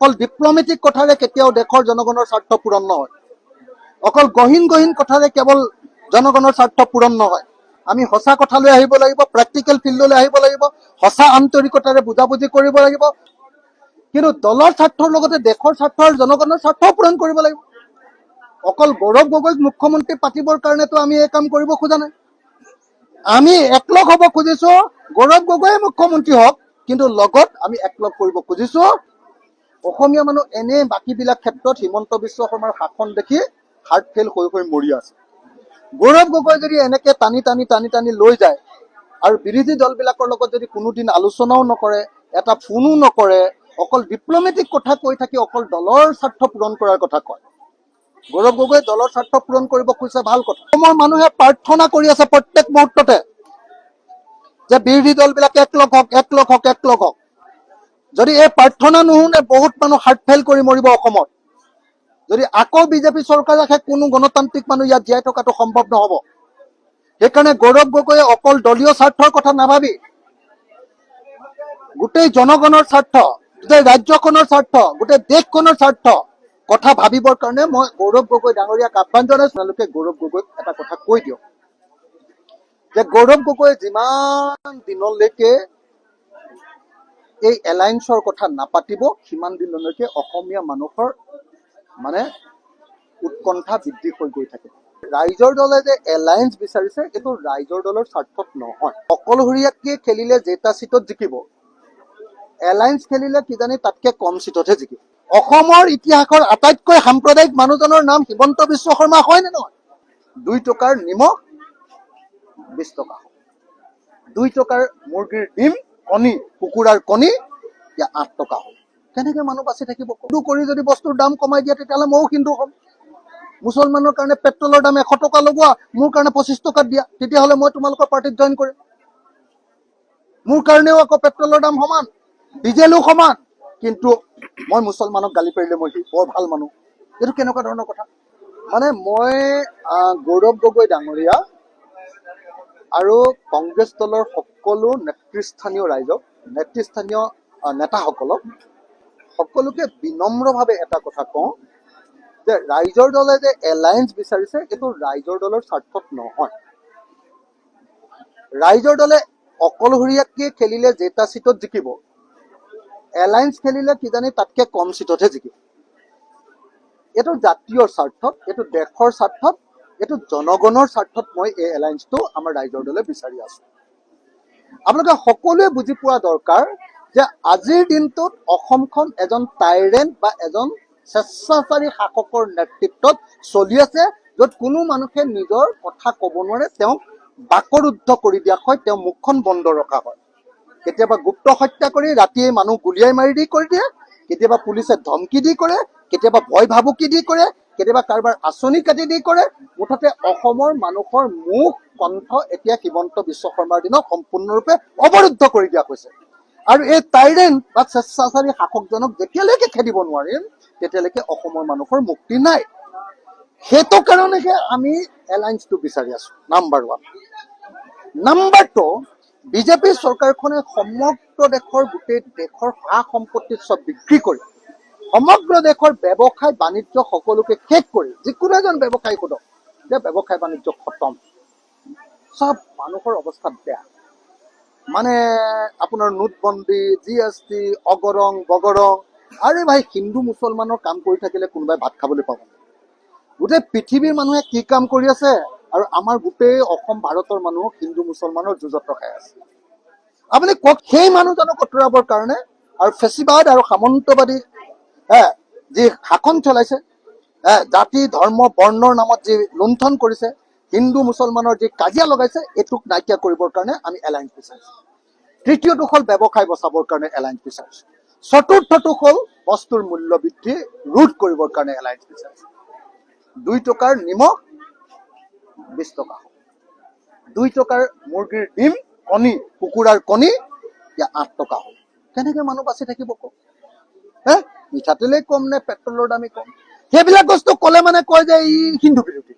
অকল ডিপ্লমেটিক কথাৰে কেতিয়াও দেশৰ জনগণৰ স্বাৰ্থ পূৰণ নহয়, অকল গহীন গহীন কথাৰে কেৱল জনগণৰ স্বাৰ্থ পূৰণ নহয়। আমি সঁচা কথালৈ আহিব লাগিব, প্ৰেক্টিকেল ফিল্ডলৈ আহিব লাগিব, সঁচা আন্তৰিকতাৰে বুজাবুজি কৰিব লাগিব। কিন্তু দলৰ স্বাৰ্থৰ লগতে দেশৰ স্বাৰ্থ আৰু জনগণৰ স্বাৰ্থও পূৰণ কৰিব লাগিব। অকল গৌৰৱ গগৈক মুখ্যমন্ত্ৰী পাতিবৰ কাৰণেতো আমি এই কাম কৰিব খোজা নাই। আমি একলগ হ'ব খুজিছো, গৌৰৱ গগৈয়ে মুখ্যমন্ত্ৰী হওক, কিন্তু লগত আমি একলগ কৰিব খুজিছো অসমীয়া মানুহ এনে বাকীবিলাক ক্ষেত্ৰত হিমন্ত বিশ্ব শৰ্মাৰ শাসন দেখি হাৰ্ট ফেইল হৈ হৈ মৰি আছে। গৌৰৱ গগৈ যদি এনেকে টানি টানি টানি টানি লৈ যায় আৰু বিৰোধী দলবিলাকৰ লগত যদি কোনোদিন আলোচনাও নকৰে, এটা ফোনো নকৰে, অকল ডিপ্লমেটিক কথা কৈ থাকি অকল দলৰ স্বাৰ্থ পূৰণ কৰাৰ কথা কয়। গৌৰৱ গগৈ দলৰ স্বাৰ্থ পূৰণ কৰিব খুজিছে, ভাল কথা। অসমৰ মানুহে প্ৰাৰ্থনা কৰি আছে প্ৰত্যেক মুহূৰ্ততে যে বিৰোধী দলবিলাক একলগ হওক, একলগ হওক, একলগ হওক। যদি এই প্ৰাৰ্থনা নুশুনে বহুত মানুহ হাৰ্ট ফেইল কৰি মৰিব অসমত। যদি আকৌ বিজেপি চৰকাৰ ৰাখে কোনো গণতান্ত্ৰিক মানুহ ইয়াত জীয়াই থকাটো সম্ভৱ নহব। সেইকাৰণে গৌৰৱ গগৈয়ে অকল দলীয় স্বাৰ্থৰ কথা নাভাবি গোটেই জনগণৰ স্বাৰ্থ, গোটেই ৰাজ্যখনৰ স্বাৰ্থ, গোটেই দেশখনৰ স্বাৰ্থ কথা ভাবিবৰ কাৰণে মই গৌৰৱ গগৈ ডাঙৰীয়াক আহ্বান জনাইছো। আপোনালোকে গৌৰৱ গগৈক এটা কথা কৈ দিয়ক যে গৌৰৱ গগৈ যিমান দিনলৈকে এই এলায়েন্সৰ কথা নাপাতিব, সিমান দিনলৈকে অসমীয়া মানুহৰ উৎকণ্ঠা বৃদ্ধি হৈ গৈ থাকে। ৰাইজৰ দলে যে এলায়েন্স বিচাৰিছে, এইটো ৰাইজৰ দলৰ স্বাৰ্থত নহয়। অকলশৰীয়াকে খেলিলে যেটা চিটত জিকিব, এলায়েন্স খেলিলে কিজানি তাতকে কম চিটতহে জিকিব। অসমৰ ইতিহাসৰ আটাইতকৈ সাম্প্ৰদায়িক মানুহজনৰ নাম হিমন্ত বিশ্ব শৰ্মা হয় নে নহয়? 2 টকাৰ নিমখ 20 টকা, 2 টকাৰ মুৰ্গীৰ ডিম, কণী, কুকুৰাৰ কণী এতিয়া 8 টকা হ'ল। কেনেকে মানুহ বাচি থাকিব? হিন্দু কৰি যদি বস্তুৰ দাম কমাই দিয়ে, তেতিয়াহ'লে ময়ো হিন্দু হ'ম। মুছলমানৰ কাৰণে পেট্ৰলৰ দাম 100 টকা লগোৱা, মোৰ কাৰণে 25 টকাত দিয়া, তেতিয়াহ'লে মই তোমালোকৰ পাৰ্টিত জইন কৰিম। মোৰ কাৰণেও আকৌ পেট্ৰলৰ দাম সমান, ডিজেলো সমান, কিন্তু মই মুছলমানক গালি পাৰিলে মই বৰ ভাল মানুহ। এইটো কেনেকুৱা ধৰণৰ কথা? মই গৌৰৱ গগৈ ডাঙৰীয়া আৰু কংগ্ৰেছ দলৰ সকলো নেতৃস্থানীয় ৰাইজক, নেতৃস্থানীয় নেতাসকলক সকলোকে বিনম্ৰভাৱে এটা কথা কওঁ যে ৰাইজৰ দলে যে এলায়েন্স বিচাৰিছে, এইটো ৰাইজৰ দলৰ স্বাৰ্থত নহয়। ৰাইজৰ দলে অকলশৰীয়াকে খেলিলে যেটা চিটত জিকিব, এলায়েন্স খেলিলে কিজানি তাতকে কম চিটতহে জিকিব। এইটো জাতীয় স্বাৰ্থত, এইটো দেশৰ স্বাৰ্থত, এইটো জনগণৰ স্বাৰ্থত মই এই এলায়েন্সটো আমাৰ ৰাইজৰ দলে বিচাৰি আছো। আপোনালোকে সকলোৱে বুজি পোৱা দৰকাৰ যে আজিৰ দিনটোত অসমখন এজন টাইৰেণ্ট বা এজন স্বেচ্ছাচাৰী শাসকৰ নেতৃত্বত চলি আছে, য'ত কোনো মানুহে নিজৰ কথা ক'ব নোৱাৰে, তেওঁক বাকৰুদ্ধ কৰি দিয়া হয়, তেওঁ মুখখন বন্ধ ৰখা হয়। কেতিয়াবা গুপ্ত হত্যা কৰি ৰাতিয়ে মানুহ গুলিয়াই মাৰি দি কৰি দিয়ে, কেতিয়াবা পুলিচে ধমকি দি কৰে, কেতিয়াবা ভয় ভাবুকি দি কৰে, কেতিয়াবা কাৰোবাৰ আঁচনি কাটি দি কৰে। মুঠতে অসমৰ মানুহৰ মুখ কণ্ঠ এতিয়া হিমন্ত বিশ্ব শৰ্মাৰ দিনত সম্পূৰ্ণৰূপে অৱৰুদ্ধ কৰি দিয়া হৈছে। আৰু এই টাইৰেণ্ট বা স্বেচ্ছাচাৰী শাসকজনক যেতিয়ালৈকে খেদিব নোৱাৰিম, তেতিয়ালৈকে অসমৰ মানুহৰ মুক্তি নাই। সেইটো কাৰণেহে আমি এলায়েন্সটো বিচাৰি আছো, নাম্বাৰ 1। নাম্বাৰ 2, বিজেপি চৰকাৰখনে সমগ্ৰ দেশৰ গোটেই দেশৰ সা সম্পত্তি চব বিক্ৰী কৰি, সমগ্ৰ দেশৰ ব্যৱসায় বাণিজ্য সকলোকে শেষ কৰি, যিকোনো এজন ব্যৱসায়ী সোধক যে ব্যৱসায় বাণিজ্য খতম, চব মানুহৰ অৱস্থা বেয়া। আপোনাৰ নোটবন্দী, GST, অগৰং বগৰং। আৰে ভাই, হিন্দু মুছলমানৰ কাম কৰি থাকিলে কোনোবাই ভাত খাবলৈ পাব? গোটেই পৃথিৱীৰ মানুহে কি কাম কৰি আছে, আৰু আমাৰ গোটেই অসম ভাৰতৰ মানুহ হিন্দু মুছলমানৰ যুঁজত ৰখাই আছে। আপুনি কওক, সেই মানুহজনক আঁতৰাবৰ কাৰণে আৰু ফেচিবাদ আৰু সামন্তবাদী যি শাসন চলাইছে, জাতি ধৰ্ম বৰ্ণৰ নামত যি লুণ্ঠন কৰিছে, হিন্দু মুছলমানৰ যি কাজিয়া লগাইছে, এইটোক নাইকিয়া কৰিবৰ কাৰণে আমি এলায়েন্স বিচাৰিছো। তৃতীয়টো হ'ল ব্যৱসায় বচাবৰ কাৰণে এলায়েন্স বিচাৰিছো। চতুৰ্থটো হ'ল বস্তুৰ মূল্য বৃদ্ধি ৰোধ কৰিবৰ কাৰণে এলায়েন্স বিচাৰিছো। 2 টকাৰ নিমখ 20 টকা হ'ল, 2 টকাৰ মুৰ্গীৰ ডিম, কণী, কুকুৰাৰ কণী এতিয়া 8 টকা হ'ল। কেনেকে মানুহ বাচি থাকিব কওক? মিঠাতেলেই কম নে পেট্ৰলৰ দামেই কম? সেইবিলাক বস্তু ক'লে কয় যে ই হিন্দু বিৰোধী।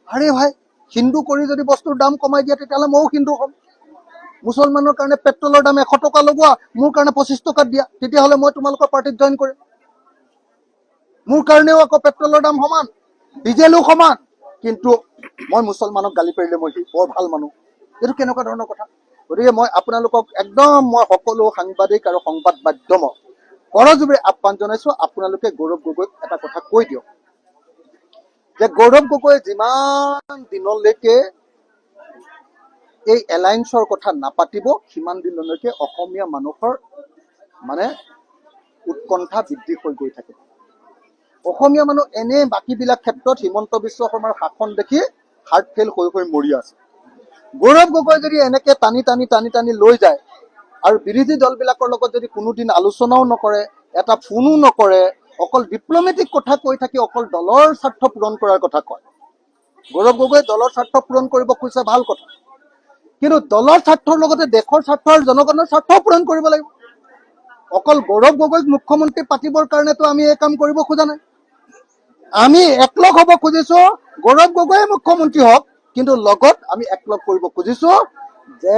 আৰে ভাই, হিন্দু কৰি যদি বস্তুৰ দাম কমাই দিয়ে, তেতিয়াহ'লে ময়ো হিন্দু হ'ম। মুছলমানৰ কাৰণে পেট্ৰলৰ দাম 100 টকা লগোৱা, মোৰ কাৰণে 25 টকাত দিয়া, তেতিয়াহ'লে মই তোমালোকৰ পাৰ্টিত জইন কৰিম। মোৰ কাৰণেও আকৌ পেট্ৰলৰ দাম সমান, ডিজেলো সমান, কিন্তু মই মুছলমানক গালি পাৰিলে মই বৰ ভাল মানুহ। এইটো কেনেকুৱা ধৰণৰ কথা? গতিকে মই আপোনালোকক একদম মই সকলো সাংবাদিক আৰু সংবাদ মাধ্যমক কৰজোৰে আহ্বান জনাইছো, আপোনালোকে গৌৰৱ গগৈক এটা কথা কৈ দিয়ক যে গৌৰৱ গগৈ যিমান দিনলৈকে এই এলায়েন্সৰ কথা নাপাতিব, সিমান দিনলৈকে অসমীয়া মানুহৰ মানে উৎকণ্ঠা বৃদ্ধি হৈ গৈ থাকিব। অসমীয়া মানুহ এনে বাকীবিলাক ক্ষেত্ৰত হিমন্ত বিশ্ব শৰ্মাৰ শাসন দেখি হাৰ্ট ফেইল হৈ হৈ মৰি আছে। গৌৰৱ গগৈ যদি এনেকে টানি টানি টানি টানি লৈ যায় আৰু বিৰোধী দলবিলাকৰ লগত যদি কোনোদিন আলোচনাও নকৰে, এটা ফোনো নকৰে, অকল ডিপ্ল'মেটিক কথা কৈ থাকি অকল দলৰ স্বাৰ্থ পূৰণ কৰাৰ কথা কয়। গৌৰৱ গগৈ দলৰ স্বাৰ্থ পূৰণ কৰিব খুজিছে, ভাল কথা, কিন্তু দলৰ স্বাৰ্থৰ লগতে দেশৰ স্বাৰ্থ আৰু জনগণৰ স্বাৰ্থও পূৰণ কৰিব লাগিব। অকল গৌৰৱ গগৈক মুখ্যমন্ত্ৰী পাতিবৰ কাৰণেতো আমি এই কাম কৰিব খোজা নাই। আমি একলগ হ'ব খুজিছো, গৌৰৱ গগৈয়ে মুখ্যমন্ত্ৰী হওক, কিন্তু লগত আমি একলগ কৰিব খুজিছো যে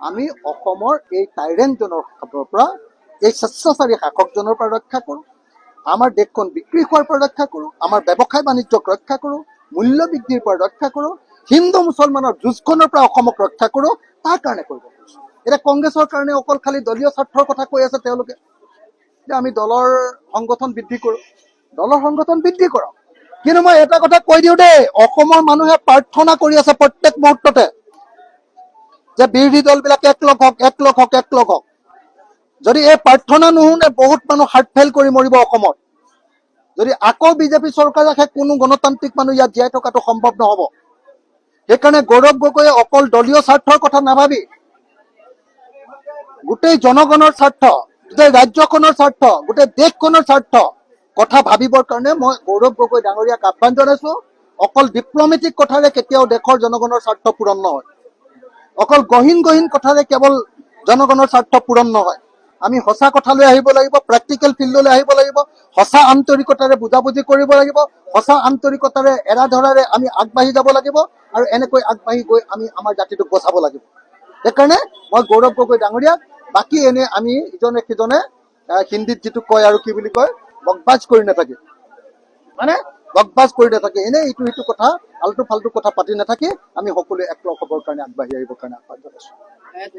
আমি অসমৰ এই টাইৰেণ্টজনৰ হাতৰ পৰা, এই স্বেচ্ছাচাৰী শাসকজনৰ পৰা ৰক্ষা কৰোঁ, আমাৰ দেশখন বিক্ৰী হোৱাৰ পৰা ৰক্ষা কৰোঁ, আমাৰ ব্যৱসায় বাণিজ্যক ৰক্ষা কৰোঁ, মূল্য বৃদ্ধিৰ পৰা ৰক্ষা কৰোঁ, হিন্দু মুছলমানৰ যুঁজখনৰ পৰা অসমক ৰক্ষা কৰোঁ, তাৰ কাৰণে কৰিব খুজিছো। এতিয়া কংগ্ৰেছৰ কাৰণে অকল খালি দলীয় স্বাৰ্থৰ কথা কৈ আছে তেওঁলোকে, যে আমি দলৰ সংগঠন বৃদ্ধি কৰোঁ। দলৰ সংগঠন বৃদ্ধি কৰক, কিন্তু মই এটা কথা কৈ দিওঁ দেই, অসমৰ মানুহে প্ৰাৰ্থনা কৰি আছে প্ৰত্যেক মুহূৰ্ততে যে বিৰোধী দলবিলাক একলগ হওক, একলগ হওক, একলগ হওক। যদি এই প্ৰাৰ্থনা নুশুনে বহুত মানুহ হাৰ্ট ফেইল কৰি মৰিব অসমত। যদি আকৌ বিজেপি চৰকাৰ ৰাখে, কোনো গণতান্ত্ৰিক মানুহ ইয়াত জীয়াই থকাটো সম্ভৱ নহ'ব। সেইকাৰণে গৌৰৱ গগৈয়ে অকল দলীয় স্বাৰ্থৰ কথা নাভাবি গোটেই জনগণৰ স্বাৰ্থ, গোটেই ৰাজ্যখনৰ স্বাৰ্থ, গোটেই দেশখনৰ স্বাৰ্থ কথা ভাবিবৰ কাৰণে মই গৌৰৱ গগৈ ডাঙৰীয়াক আহ্বান জনাইছো। অকল ডিপ্ল'মেটিক কথাৰে কেতিয়াও দেশৰ জনগণৰ স্বাৰ্থ পূৰণ নহয়, অকল গহীন গহীন কথাৰে কেৱল জনগণৰ স্বাৰ্থ পূৰণ নহয়। আমি সঁচা কথালৈ আহিব লাগিব, প্ৰেক্টিকেল ফিল্ডলৈ আহিব লাগিব, সঁচা আন্তৰিকতাৰে বুজাবুজি কৰিব লাগিব, সঁচা আন্তৰিকতাৰে এৰাধৰাৰে আমি আগবাঢ়ি যাব লাগিব, আৰু এনেকৈ আগবাঢ়ি গৈ আমি আমাৰ জাতিটোক বচাব লাগিব। সেইকাৰণে মই গৌৰৱ গগৈ ডাঙৰীয়াক, বাকী এনে আমি ইজনে সিজনে হিন্দীত যিটো কয় আৰু কি বুলি কয়, বকবাজ কৰি নাথাকে, মানে বকবাজ কৰি নাথাকে, এনেই ইটো সিটো কথা আল্টু ফাল্টু কথা পাতি নাথাকি আমি সকলোৱে একলগ হ'বৰ কাৰণে আগবাঢ়ি আহিবৰ কাৰণে আহ্বান জনাইছো।